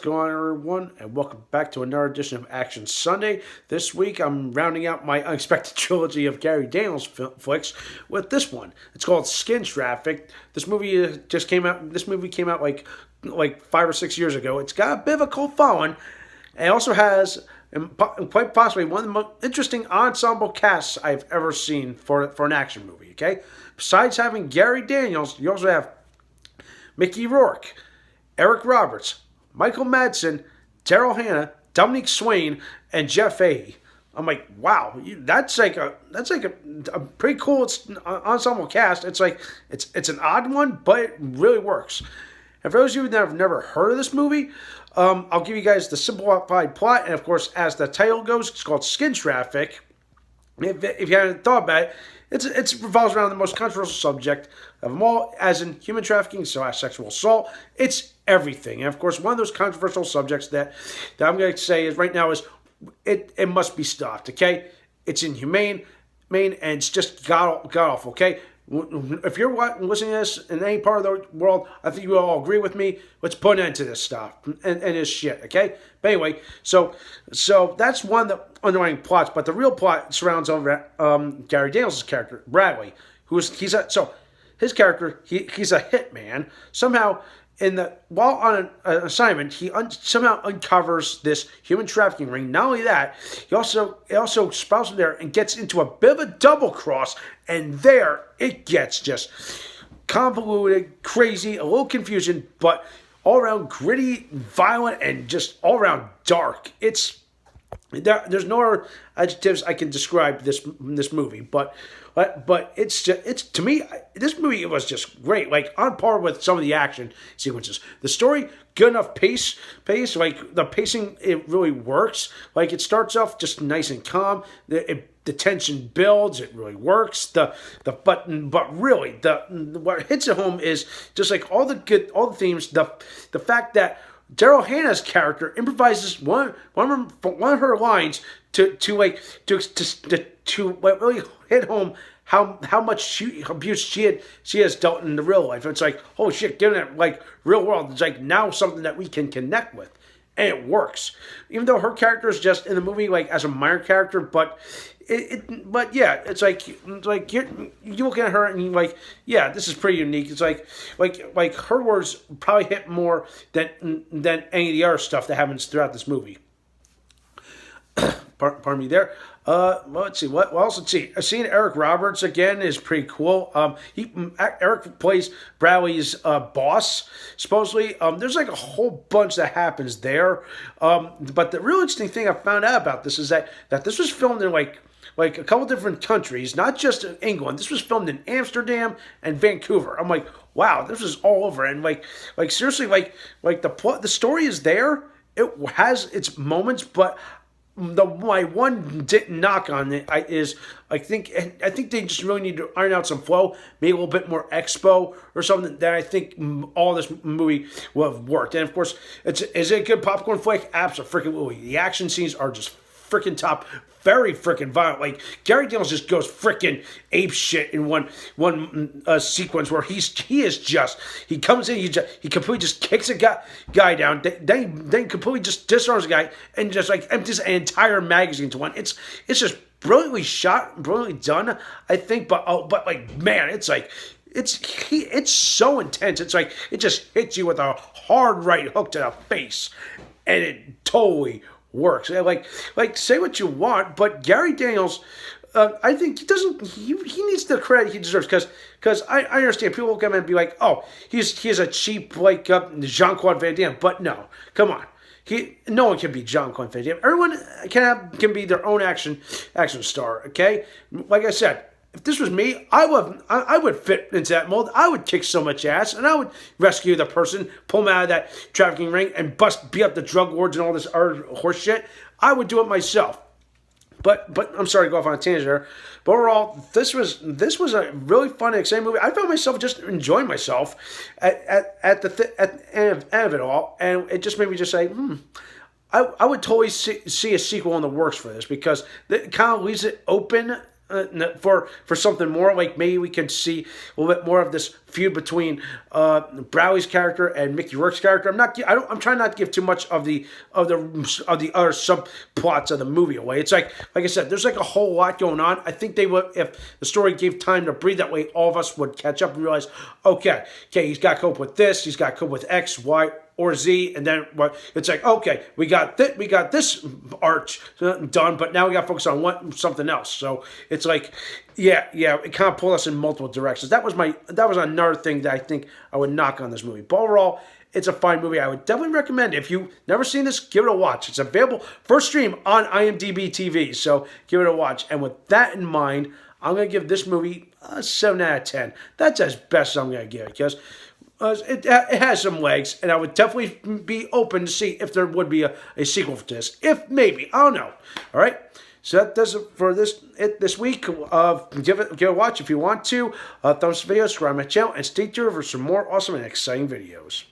What's going on, everyone? And welcome back to another edition of Action Sunday. This week, I'm rounding out my unexpected trilogy of Gary Daniels flicks with this one. It's called Skin Traffik. This movie just came out. This movie came out like 5 or 6 years ago. It's got a bit of a cult following. It also has quite possibly one of the most interesting ensemble casts I've ever seen for an action movie. Okay, besides having Gary Daniels, you also have Mickey Rourke, Eric Roberts, Michael Madsen, Darryl Hannah, Dominique Swain, and Jeff Fahey. I'm like, wow, that's like a pretty cool ensemble cast. It's an odd one, but it really works. And for those of you that have never heard of this movie, I'll give you guys the simplified plot. And of course, as the title goes, it's called Skin Traffik. If you haven't thought about it, it revolves around the most controversial subject of them all, as in human trafficking, sexual assault. It's everything. And of course, one of those controversial subjects that I'm going to say is right now is it must be stopped. Okay, it's inhumane, and it's just god awful. Okay, if you're listening to this in any part of the world, I think you all agree with me. Let's put an end to this stuff and this shit. Okay, but anyway, so that's one of the underlying plots. But the real plot surrounds over Gary Daniels' character Bradley, he's a hitman. Somehow, while on an assignment, he somehow uncovers this human trafficking ring. Not only that, he also sprouts from there and gets into a bit of a double cross, and there it gets just convoluted, crazy, a little confusion, but all around gritty, violent, and just all around dark. There's no other adjectives I can describe this movie, but it's to me, this movie was just great, like on par with some of the action sequences. The story, good enough pace, like the pacing, it really works. Like it starts off just nice and calm. The tension builds. It really works. But really, what hits it home is just like all the themes. The fact that Darryl Hannah's character improvises one of her lines to really hit home how much abuse she has dealt in the real life. It's like, oh shit, given it like real world, it's like now something that we can connect with. And it works, even though her character is just in the movie like as a minor character. But it's like you looking at her and you're like, yeah, this is pretty unique. It's like her words probably hit more than any of the other stuff that happens throughout this movie. Pardon me there. Let's see. What else? Let's see. Seeing Eric Roberts again is pretty cool. Eric plays Bradley's boss, supposedly. There's like a whole bunch that happens there. But the real interesting thing I found out about this is that this was filmed in like a couple different countries, not just in England. This was filmed in Amsterdam and Vancouver. I'm like, wow, this is all over. And like seriously, like the story is there. It has its moments, but my one knock on it is I think they just really need to iron out some flow, maybe a little bit more expo or something that I think all this movie will have worked. And of course, is it a good popcorn flick? Absolutely. The action scenes are just freaking top, very freaking violent. Like Gary Daniels just goes freaking ape shit in one sequence where he comes in, he completely just kicks a guy down, then completely just disarms a guy and just like empties an entire magazine to one. It's just brilliantly shot, brilliantly done, I think. But like man, it's so intense. It's like it just hits you with a hard right hook to the face, and it totally works. Like say what you want, but Gary Daniels, I think he needs the credit he deserves because I understand people will come in and be like, oh, he's a cheap like Jean-Claude Van Damme, but no, come on. No one can be Jean-Claude Van Damme. Everyone can be their own action star. Okay, like I said, if this was me, I would fit into that mold. I would kick so much ass, and I would rescue the person, pull them out of that trafficking ring, and beat up the drug lords and all this other horse shit. I would do it myself. But I'm sorry to go off on a tangent there. But overall, this was a really fun and exciting movie. I found myself just enjoying myself at the end of it all, and it just made me just say, I would totally see a sequel in the works for this because it kind of leaves it open for something more. Like maybe we can see a little bit more of this feud between Browley's character and Mickey Rourke's character. I'm trying not to give too much of the other subplots of the movie away. It's like I said, there's like a whole lot going on. I think they would, if the story gave time to breathe, that way all of us would catch up and realize, okay, he's got to cope with this, he's got to cope with X, Y, or Z, and then it's like, okay, we got this arch done, but now we got to focus on something else. So it's like, yeah, it kind of pulled us in multiple directions. That was another thing that I think I would knock on this movie. But overall, it's a fine movie. I would definitely recommend it. If you've never seen this, give it a watch. It's available first stream on IMDb TV, so give it a watch. And with that in mind, I'm going to give this movie a 7 out of 10. That's as best I'm going to give it, because it has some legs, and I would definitely be open to see if there would be a sequel for this. If maybe. I don't know. All right? So that does it for this week. Give it a watch if you want to. Thumbs up the video, subscribe to my channel, and stay tuned for some more awesome and exciting videos.